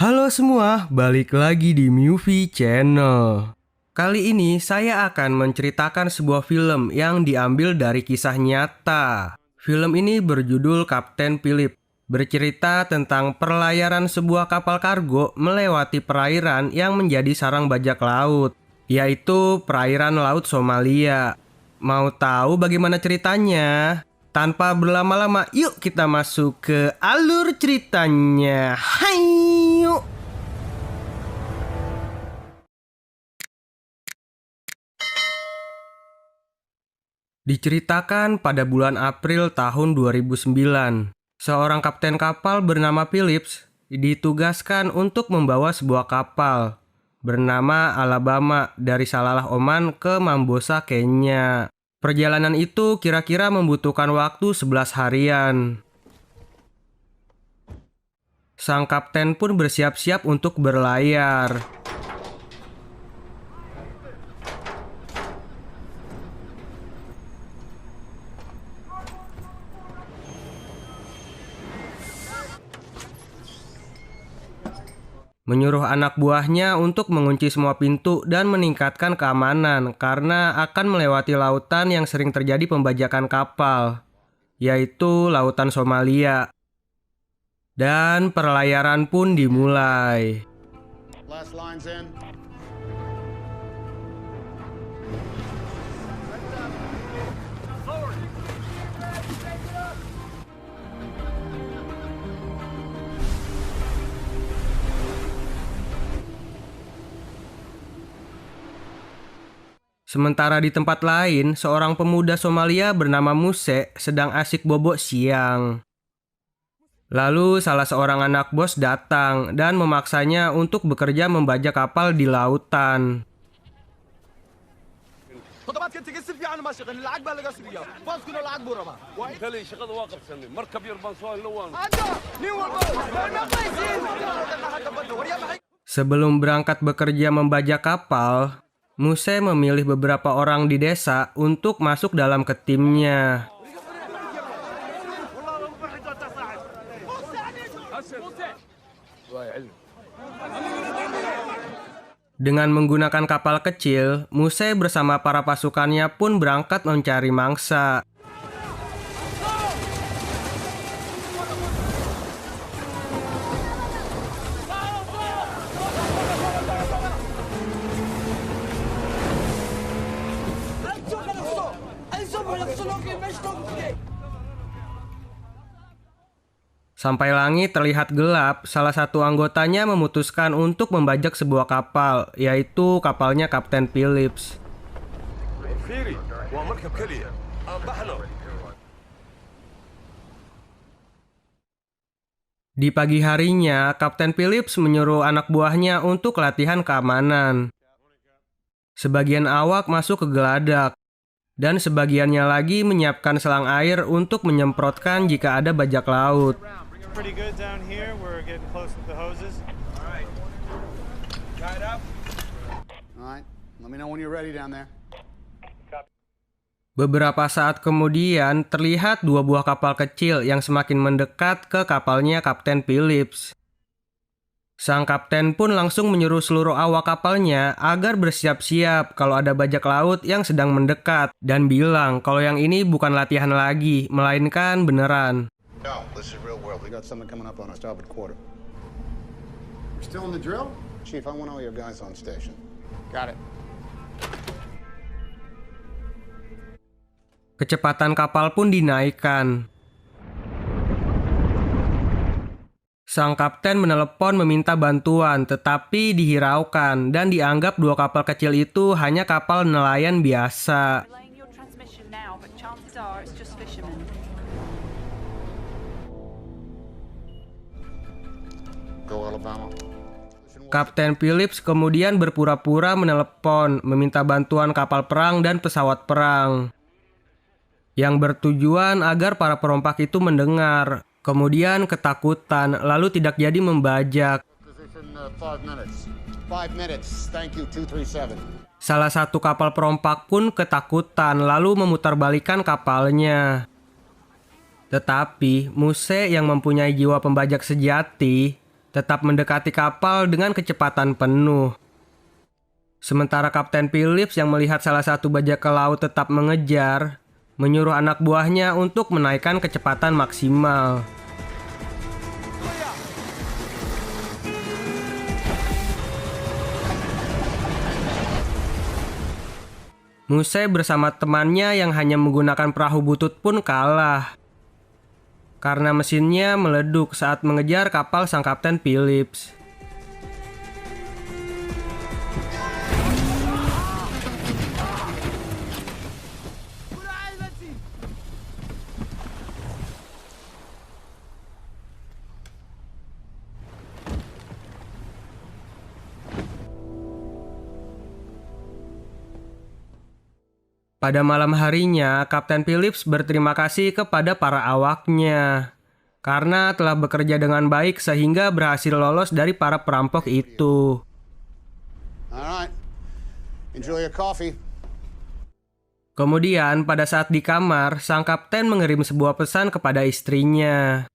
Halo semua, balik lagi di Movie Channel. Kali ini saya akan menceritakan sebuah film yang diambil dari kisah nyata. Film ini berjudul Kapten Philip, bercerita tentang perlayaran sebuah kapal kargo melewati perairan yang menjadi sarang bajak laut, yaitu perairan Laut Somalia. Mau tahu bagaimana ceritanya? Tanpa berlama-lama, yuk kita masuk ke alur ceritanya. Hai, yuk. Diceritakan pada bulan April tahun 2009, seorang kapten kapal bernama Phillips ditugaskan untuk membawa sebuah kapal bernama Alabama dari Salalah Oman ke Mambosa, Kenya. Perjalanan itu kira-kira membutuhkan waktu 11 harian. Sang kapten pun bersiap-siap untuk berlayar. Menyuruh anak buahnya untuk mengunci semua pintu dan meningkatkan keamanan karena akan melewati lautan yang sering terjadi pembajakan kapal, yaitu Lautan Somalia. Dan perlayaran pun dimulai. Last lines in. Sementara di tempat lain, seorang pemuda Somalia bernama Muse sedang asik bobok siang. Lalu salah seorang anak bos datang dan memaksanya untuk bekerja membajak kapal di lautan. خطوات كنت قسم في عنا ماشي العقبه اللي قصر فيها باص كنا العقبه رما تلي شغل واقف سني مركب يربان سؤال لوان هذا نيو Sebelum berangkat bekerja membajak kapal, Muse memilih beberapa orang di desa untuk masuk dalam ke timnya. Dengan menggunakan kapal kecil, Muse bersama para pasukannya pun berangkat mencari mangsa. Sampai langit terlihat gelap, salah satu anggotanya memutuskan untuk membajak sebuah kapal, yaitu kapalnya Kapten Phillips. فيري ومركب كلية بحلو. Di pagi harinya, Kapten Phillips menyuruh anak buahnya untuk latihan keamanan. Sebagian awak masuk ke geladak, dan sebagiannya lagi menyiapkan selang air untuk menyemprotkan jika ada bajak laut. Pretty good down here. We're getting close with the hoses. All right. Let me know when you're ready down there. Beberapa saat kemudian, terlihat dua buah kapal kecil yang semakin mendekat ke kapalnya Kapten Phillips. Sang kapten pun langsung menyuruh seluruh awak kapalnya agar bersiap-siap kalau ada bajak laut yang sedang mendekat, dan bilang kalau yang ini bukan latihan lagi, melainkan beneran. No, this is real world. We got something coming up on our starboard quarter. We're still in the drill? Chief, I want all your guys on station. Got it. Kecepatan kapal pun dinaikkan. Sang kapten menelepon meminta bantuan, tetapi dihiraukan dan dianggap dua kapal kecil itu hanya kapal nelayan biasa. Relaying your transmission now, but chances are it's just fishermen. Go Alabama. Kapten Phillips kemudian berpura-pura menelepon, meminta bantuan kapal perang dan pesawat perang, yang bertujuan agar para perompak itu mendengar, kemudian ketakutan, lalu tidak jadi membajak. Position 5 minutes. 5 minutes. Thank you, 237. Salah satu kapal perompak pun ketakutan, lalu memutarbalikkan kapalnya. Tetapi Muse yang mempunyai jiwa pembajak sejati tetap mendekati kapal dengan kecepatan penuh. Sementara Kapten Phillips yang melihat salah satu bajak laut tetap mengejar, menyuruh anak buahnya untuk menaikkan kecepatan maksimal. Muse bersama temannya yang hanya menggunakan perahu butut pun kalah. Karena mesinnya meleduk saat mengejar kapal sang Kapten Phillips. Pada malam harinya, Kapten Phillips berterima kasih kepada para awaknya karena telah bekerja dengan baik sehingga berhasil lolos dari para perampok itu. All right. Enjoy your coffee. Kemudian, pada saat di kamar, sang kapten mengirim sebuah pesan kepada istrinya.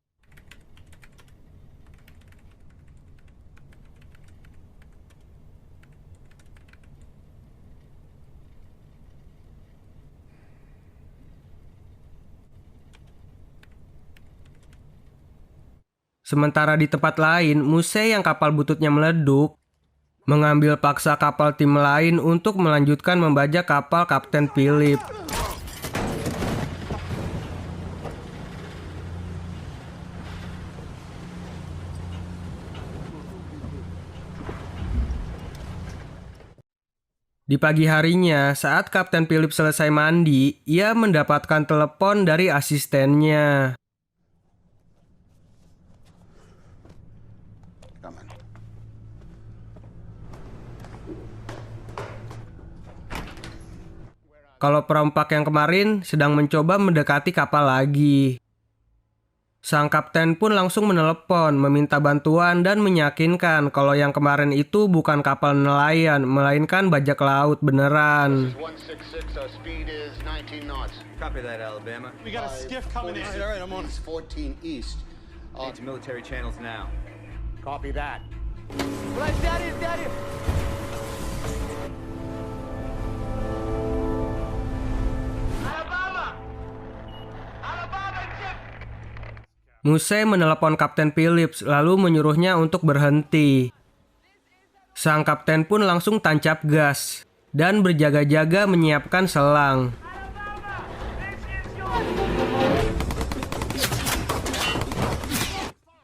Sementara di tempat lain, Muse yang kapal bututnya meleduk, mengambil paksa kapal tim lain untuk melanjutkan membajak kapal Kapten Philip. Di pagi harinya, saat Kapten Philip selesai mandi, ia mendapatkan telepon dari asistennya. Kalau perompak yang kemarin sedang mencoba mendekati kapal lagi. Sang kapten pun langsung menelepon, meminta bantuan dan meyakinkan kalau yang kemarin itu bukan kapal nelayan, melainkan bajak laut beneran. 166, our speed is 19 knots. Copy that, Alabama. We got a skiff coming in. All right, I'm on. 14 east. Need to military channels now. Copy that. Muse menelepon Kapten Phillips lalu menyuruhnya untuk berhenti. Sang kapten pun langsung tancap gas dan berjaga-jaga menyiapkan selang.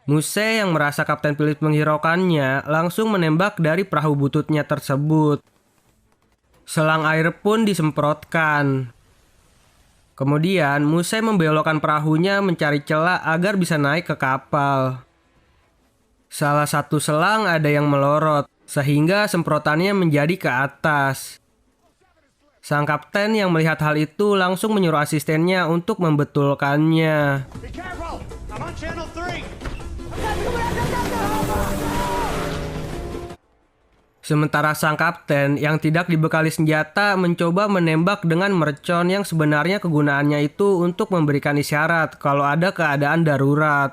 Muse yang merasa Kapten Phillips menghiraukannya langsung menembak dari perahu bututnya tersebut. Selang air pun disemprotkan. Kemudian, Muse membelokkan perahunya mencari celah agar bisa naik ke kapal. Salah satu selang ada yang melorot, sehingga semprotannya menjadi ke atas. Sang kapten yang melihat hal itu langsung menyuruh asistennya untuk membetulkannya. Be careful! I'm on channel 3! Sementara sang kapten yang tidak dibekali senjata mencoba menembak dengan mercon yang sebenarnya kegunaannya itu untuk memberikan isyarat kalau ada keadaan darurat.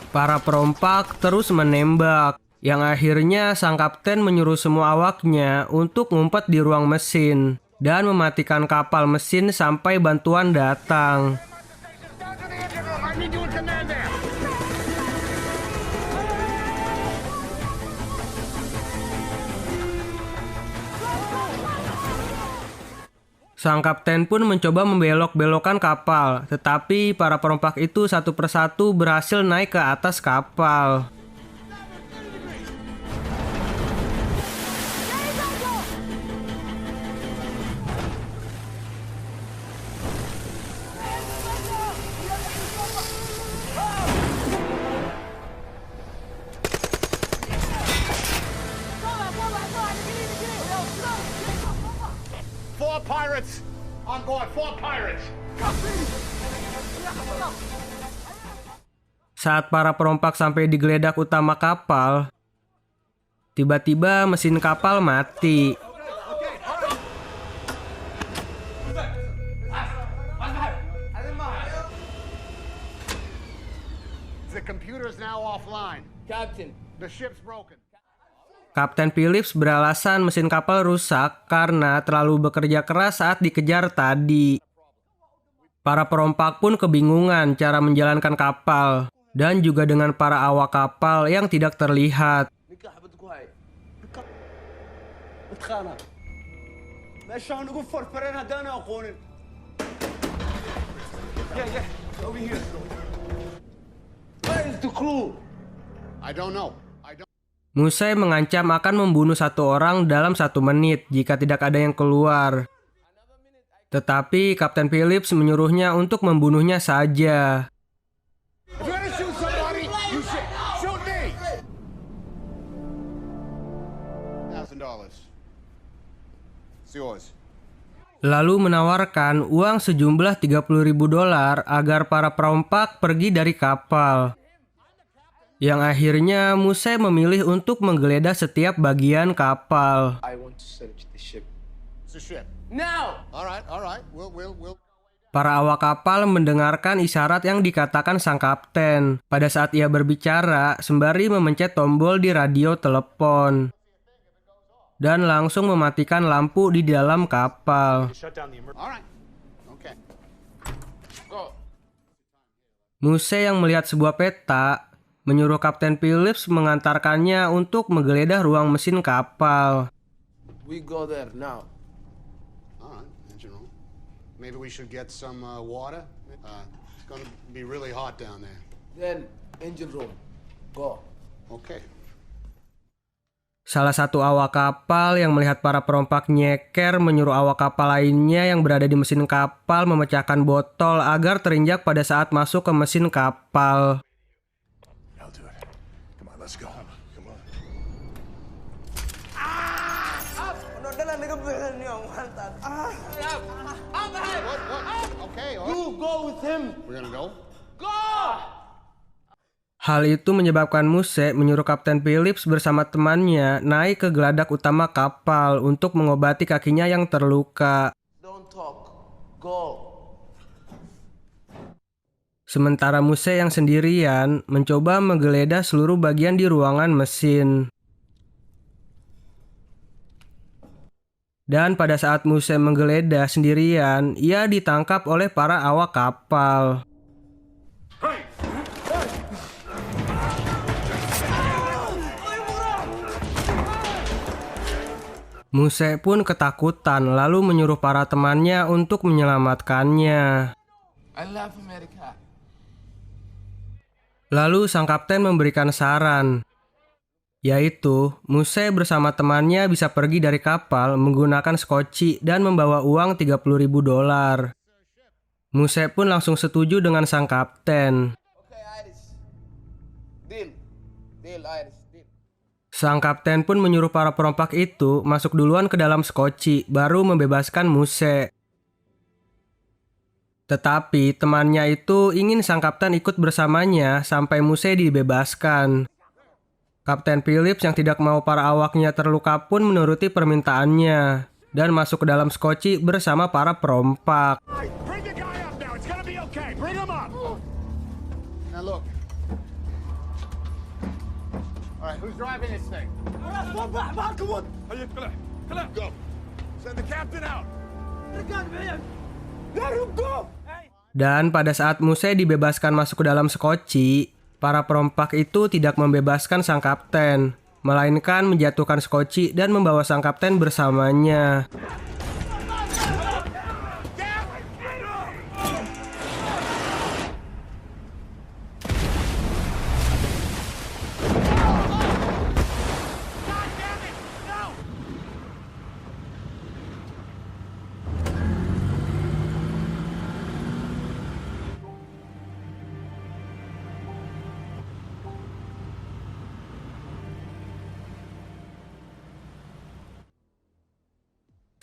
Para perompak terus menembak. Yang akhirnya sang kapten menyuruh semua awaknya untuk ngumpet di ruang mesin dan mematikan kapal mesin sampai bantuan datang. Sang kapten pun mencoba membelok-belokkan kapal, tetapi para perompak itu satu persatu berhasil naik ke atas kapal. Pirates! On board, 4 pirates! Saat para perompak sampai di geledak utama kapal, tiba-tiba mesin kapal mati. The computer's now offline. Captain. The ship's broken. Kapten Phillips beralasan mesin kapal rusak karena terlalu bekerja keras saat dikejar tadi. Para perompak pun kebingungan cara menjalankan kapal, dan juga dengan para awak kapal yang tidak terlihat. نكاح بدكوا هاي نتخانق ليش عم نقول فرفرين هدانا اخونا yeah over here where is the crew I don't know. Musai mengancam akan membunuh 1 orang dalam 1 menit jika tidak ada yang keluar. Tetapi Kapten Phillips menyuruhnya untuk membunuhnya saja. If you're gonna shoot somebody, you shoot me. $1,000. It's yours. Lalu menawarkan uang sejumlah $30.000 agar para perompak pergi dari kapal. Yang akhirnya Musai memilih untuk menggeledah setiap bagian kapal. I want to search the ship. It's a ship. Now! All right. We'll. Para awak kapal mendengarkan isyarat yang dikatakan sang kapten pada saat ia berbicara sembari memencet tombol di radio telepon dan langsung mematikan lampu di dalam kapal. All right. Okay. Go! Musai yang melihat sebuah peta menyuruh Kapten Phillips mengantarkannya untuk menggeledah ruang mesin kapal. we go there now All right. Engine room. Maybe we should get some water. It's gonna be really hot down there. then engine room go Okay. Salah satu awak kapal yang melihat para perompak nyeker menyuruh awak kapal lainnya yang berada di mesin kapal memecahkan botol agar terinjak pada saat masuk ke mesin kapal. I'll do it. Come on, let's go. Come on. What? Okay. All right. you go with him We're gonna go. Hal itu menyebabkan Musai menyuruh Kapten Phillips bersama temannya naik ke geladak utama kapal untuk mengobati kakinya yang terluka. don't talk go Sementara Musai yang sendirian mencoba menggeledah seluruh bagian di ruangan mesin. Dan pada saat Musai menggeledah sendirian, ia ditangkap oleh para awak kapal. Musai pun ketakutan lalu menyuruh para temannya untuk menyelamatkannya. I love America Lalu sang kapten memberikan saran, yaitu Musai bersama temannya bisa pergi dari kapal menggunakan skoci dan membawa uang $30.000. Musai pun langsung setuju dengan sang kapten. okay Iris deal Iris deal Sang kapten pun menyuruh para perompak itu masuk duluan ke dalam skoci, baru membebaskan Musai. Tetapi temannya itu ingin sang kapten ikut bersamanya sampai Musai dibebaskan. Kapten Phillips yang tidak mau para awaknya terluka pun menuruti permintaannya dan masuk ke dalam skoci bersama para perompak. Bring the guy up now. It's gonna be okay. Bring him up. Now look. All right. Who's driving this thing? هيا طلع. Go. Send the captain out. Dan pada saat Musai dibebaskan masuk ke dalam skoci, para perompak itu tidak membebaskan sang kapten, melainkan menjatuhkan skoci dan membawa sang kapten bersamanya.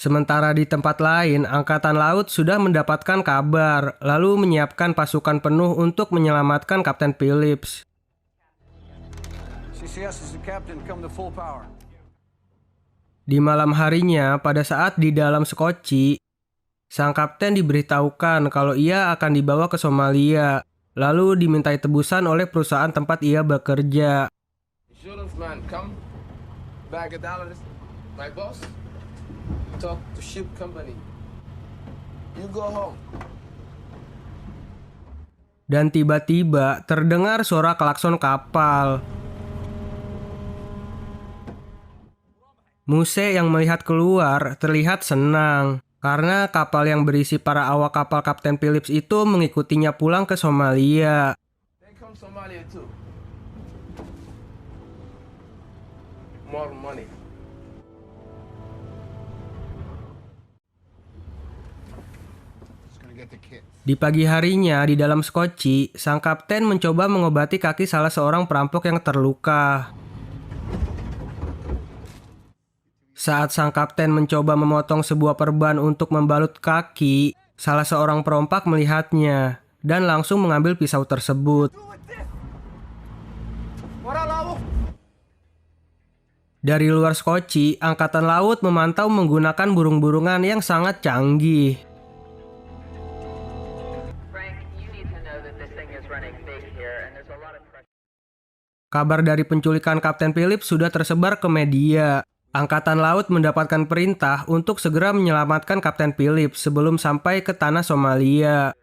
Sementara di tempat lain, Angkatan Laut sudah mendapatkan kabar, lalu menyiapkan pasukan penuh untuk menyelamatkan Kapten Phillips. CCS is the captain, come to full power. Di malam harinya, pada saat di dalam Skoci, sang kapten diberitahukan kalau ia akan dibawa ke Somalia, lalu dimintai tebusan oleh perusahaan tempat ia bekerja. Insurance man, come. Bag of dollars. My boss. Talk to ship company. You go home. Dan tiba-tiba terdengar suara klakson kapal. Muse yang melihat keluar terlihat senang karena kapal yang berisi para awak kapal Kapten Phillips itu mengikutinya pulang ke Somalia. They come Somalia too. More money. Just gonna get the kid. Di pagi harinya di dalam Skoci, sang kapten mencoba mengobati kaki salah seorang perampok yang terluka. Saat sang kapten mencoba memotong sebuah perban untuk membalut kaki, salah seorang perompak melihatnya dan langsung mengambil pisau tersebut. Dari luar Skoci, Angkatan Laut memantau menggunakan burung-burungan yang sangat canggih. Frank, you need to know that this thing is running big here and there's a lot of pressure. Kabar dari penculikan Kapten Phillips sudah tersebar ke media. Angkatan Laut mendapatkan perintah untuk segera menyelamatkan Kapten Phillips sebelum sampai ke tanah Somalia.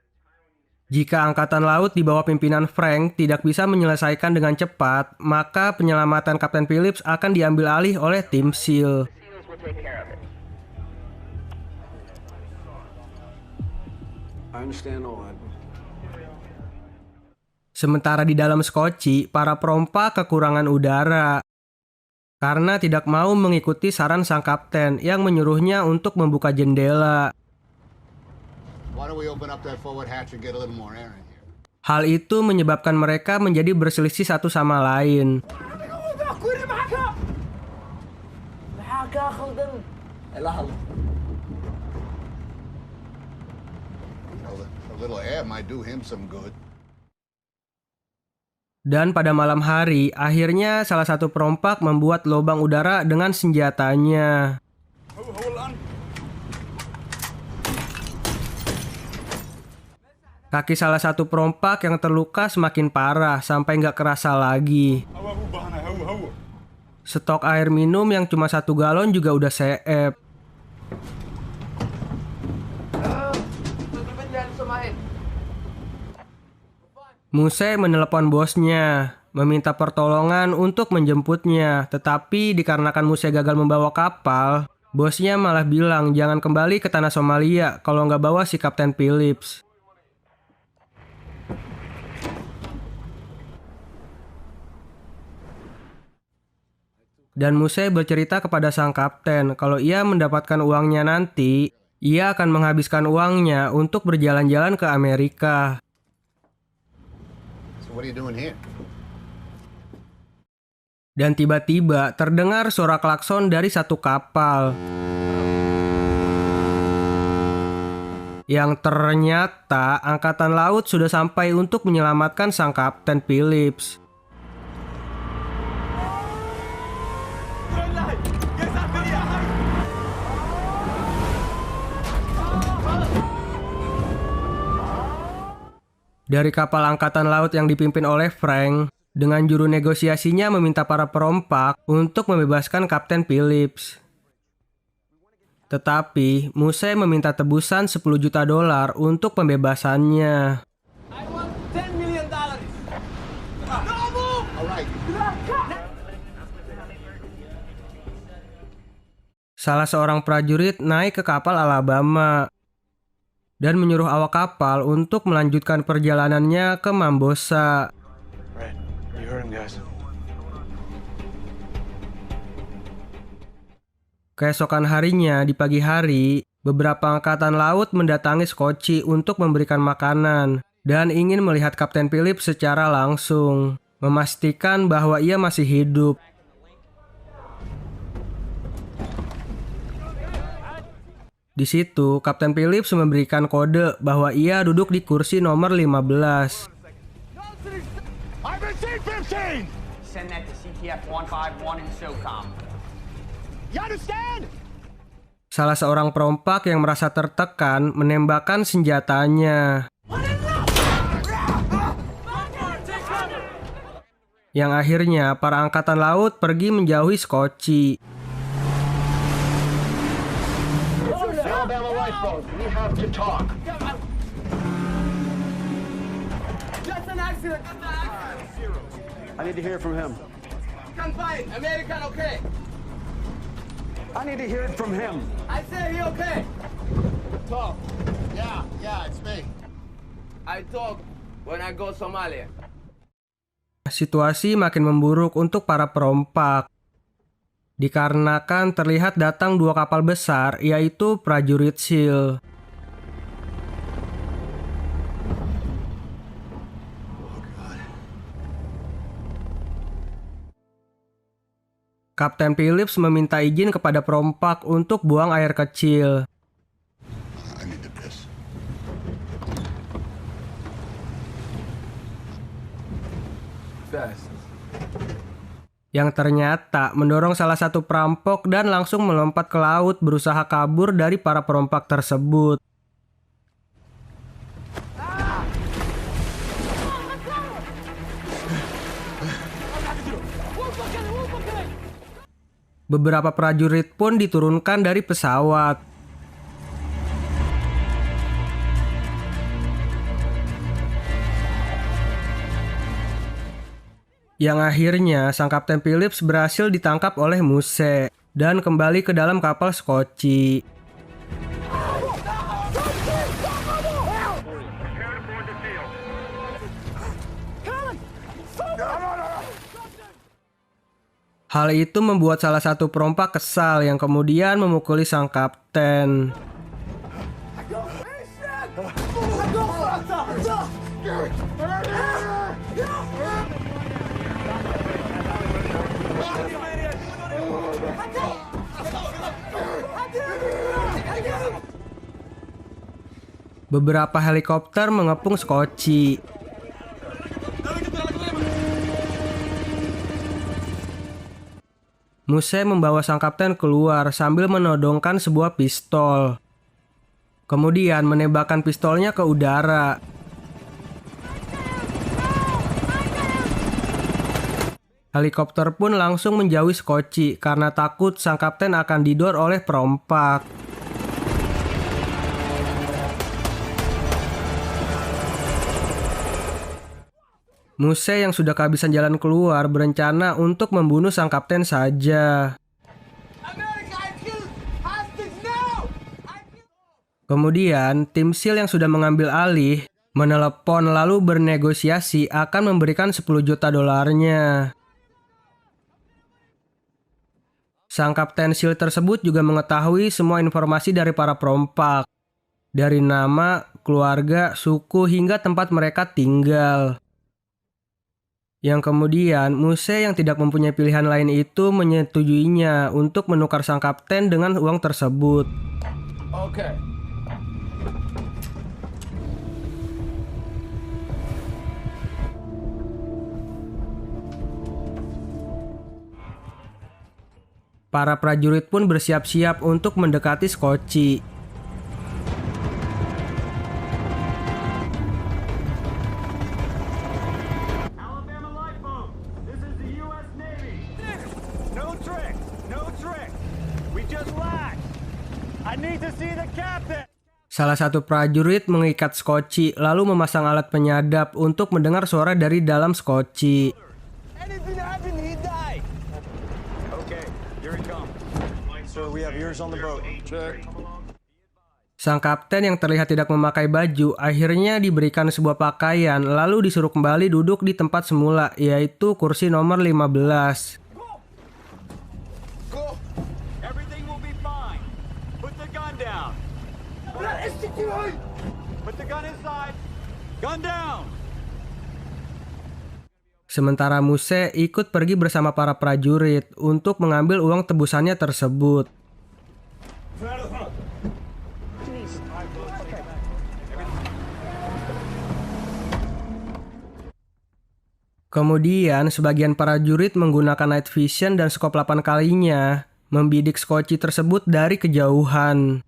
Jika Angkatan Laut di bawah pimpinan Frank tidak bisa menyelesaikan dengan cepat, maka penyelamatan Kapten Phillips akan diambil alih oleh tim SEAL. SEALs will take care of it. I understand all that. Sementara di dalam Skoci, para perompak kekurangan udara karena tidak mau mengikuti saran sang kapten yang menyuruhnya untuk membuka jendela. Why don't we open up that forward hatch and get a little more air in here? Hal itu menyebabkan mereka menjadi berselisih satu sama lain. A little air might do him some good. Dan pada malam hari, akhirnya salah satu perompak membuat lubang udara dengan senjatanya. Kaki salah satu perompak yang terluka semakin parah sampai nggak kerasa lagi. Stok air minum yang cuma 1 galon juga udah seep. Muse menelepon bosnya, meminta pertolongan untuk menjemputnya. Tetapi dikarenakan Muse gagal membawa kapal, bosnya malah bilang jangan kembali ke tanah Somalia kalau nggak bawa si Kapten Phillips. Dan Muse bercerita kepada sang kapten kalau ia mendapatkan uangnya nanti, ia akan menghabiskan uangnya untuk berjalan-jalan ke Amerika. So what are you doing here? Dan tiba-tiba terdengar suara klakson dari satu kapal. Yang ternyata Angkatan Laut sudah sampai untuk menyelamatkan sang Kapten Phillips. Dari kapal Angkatan Laut yang dipimpin oleh Frank, dengan juru negosiasinya meminta para perompak untuk membebaskan Kapten Phillips. Tetapi, Muse meminta tebusan $10 juta untuk pembebasannya. I want $10 million. Salah seorang prajurit naik ke kapal Alabama dan menyuruh awak kapal untuk melanjutkan perjalanannya ke Mambosa. Right. You heard him, guys. Keesokan harinya di pagi hari, beberapa angkatan laut mendatangi Skoci untuk memberikan makanan dan ingin melihat Kapten Phillips secara langsung, memastikan bahwa ia masih hidup. Di situ, Kapten Phillips memberikan kode bahwa ia duduk di kursi nomor 15. I've received 15! Send that to CTF 151 in SOCOM. You understand? Salah seorang perompak yang merasa tertekan menembakkan senjatanya. Yang akhirnya para angkatan laut pergi menjauhi Scotchy. Alabama lifeboat, we have to talk. Just an accident. Just an accident. I need to hear from him. Can fight. American okay. I need to hear it from him. I said he okay. Talk. Yeah, it's me. I talk when I go Somalia. Situasi makin memburuk untuk para perompak. Dikarenakan terlihat datang 2 kapal besar, yaitu prajurit SEAL. Kapten Phillips meminta izin kepada perompak untuk buang air kecil. I need to piss. Fast. Yang ternyata mendorong salah satu perampok dan langsung melompat ke laut berusaha kabur dari para perompak tersebut. Beberapa prajurit pun diturunkan dari pesawat. Yang akhirnya sang Kapten Phillips berhasil ditangkap oleh Muse dan kembali ke dalam kapal Scotchy. Hal itu membuat salah satu perompak kesal yang kemudian memukuli sang kapten. Beberapa helikopter mengepung Scotchy. Muse membawa sang kapten keluar sambil menodongkan sebuah pistol. Kemudian menembakkan pistolnya ke udara. Helikopter pun langsung menjauhi Scotchy karena takut sang kapten akan didor oleh perompak. Muse yang sudah kehabisan jalan keluar berencana untuk membunuh sang kapten saja. Kemudian, tim SEAL yang sudah mengambil alih menelepon lalu bernegosiasi akan memberikan 10 juta dolarnya. Sang kapten SEAL tersebut juga mengetahui semua informasi dari para perompak. Dari nama, keluarga, suku, hingga tempat mereka tinggal. Yang kemudian, Muse yang tidak mempunyai pilihan lain itu menyetujuinya untuk menukar sang kapten dengan uang tersebut. Okay. Para prajurit pun bersiap-siap untuk mendekati Scotchy. Alabama lifeboat, this is the U.S. Navy. No trick, no trick. We just lagged. I need to see the captain. Salah satu prajurit mengikat Scotchy lalu memasang alat penyadap untuk mendengar suara dari dalam Scotchy. Anything happened, he died. Okay, here he comes. Sir, we have ears on the boat. Check. Sang kapten yang terlihat tidak memakai baju akhirnya diberikan sebuah pakaian lalu disuruh kembali duduk di tempat semula, yaitu kursi nomor 15. Go. Everything will be fine. Put the gun down. Put the gun inside. Gun down. Sementara Muse ikut pergi bersama para prajurit untuk mengambil uang tebusannya tersebut. Kemudian, sebagian prajurit menggunakan night vision dan skop 8 kalinya membidik skoci tersebut dari kejauhan.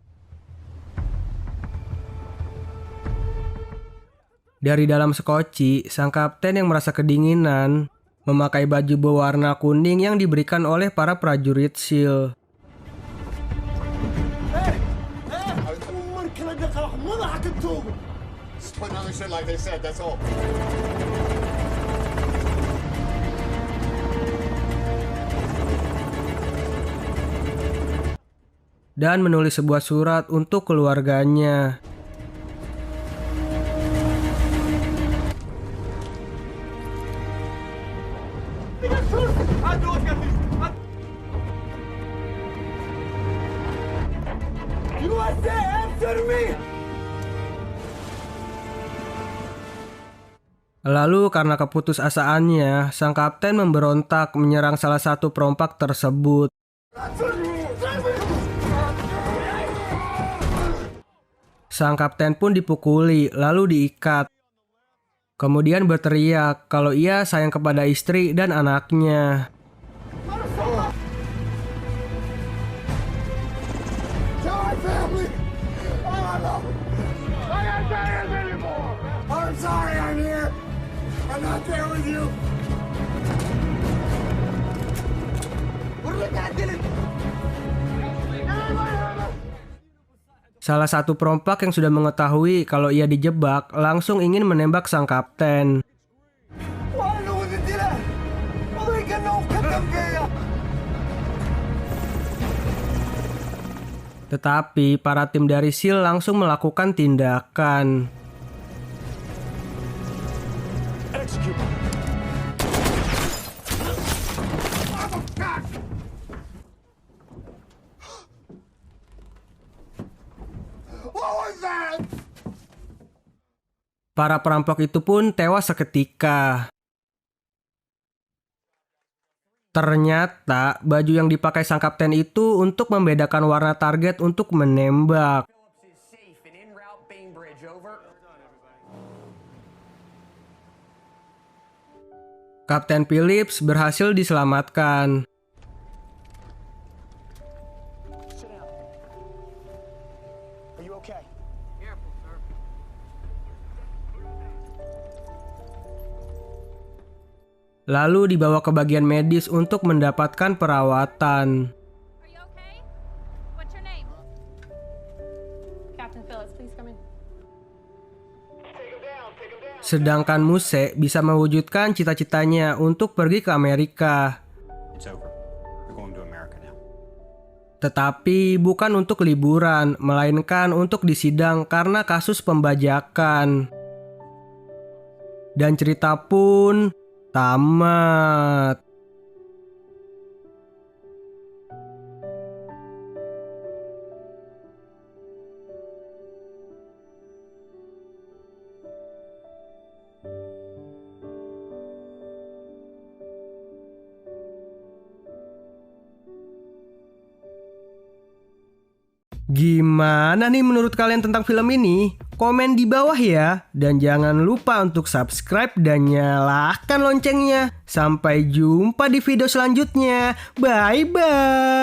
Dari dalam skoci, sang kapten yang merasa kedinginan memakai baju berwarna kuning yang diberikan oleh para prajurit SEAL. Just putting on the shit like they said, that's all. Dan menulis sebuah surat untuk keluarganya. USA, answer me! Lalu karena keputusasaannya, sang kapten memberontak menyerang salah satu perompak tersebut. Sang kapten pun dipukuli, lalu diikat. Kemudian berteriak kalau ia sayang kepada istri dan anaknya. Tell my family! I can't say this anymore! I'm sorry I'm here! I'm not there with you! What are you doing? Salah satu perompak yang sudah mengetahui kalau ia dijebak langsung ingin menembak sang kapten. Tetapi para tim dari SEAL langsung melakukan tindakan. Para perampok itu pun tewas seketika. Ternyata baju yang dipakai sang kapten itu untuk membedakan warna target untuk menembak. Kapten Phillips berhasil diselamatkan. Lalu dibawa ke bagian medis untuk mendapatkan perawatan. Are you okay? What's your name? Captain Phillips, please come in. Sedangkan Muse bisa mewujudkan cita-citanya untuk pergi ke Amerika. It's over. We're going to America now. Tetapi bukan untuk liburan, melainkan untuk disidang karena kasus pembajakan. Dan cerita pun tamat. Gimana nih menurut kalian tentang film ini? Komen di bawah ya. Dan jangan lupa untuk subscribe dan nyalakan loncengnya. Sampai jumpa di video selanjutnya. Bye-bye.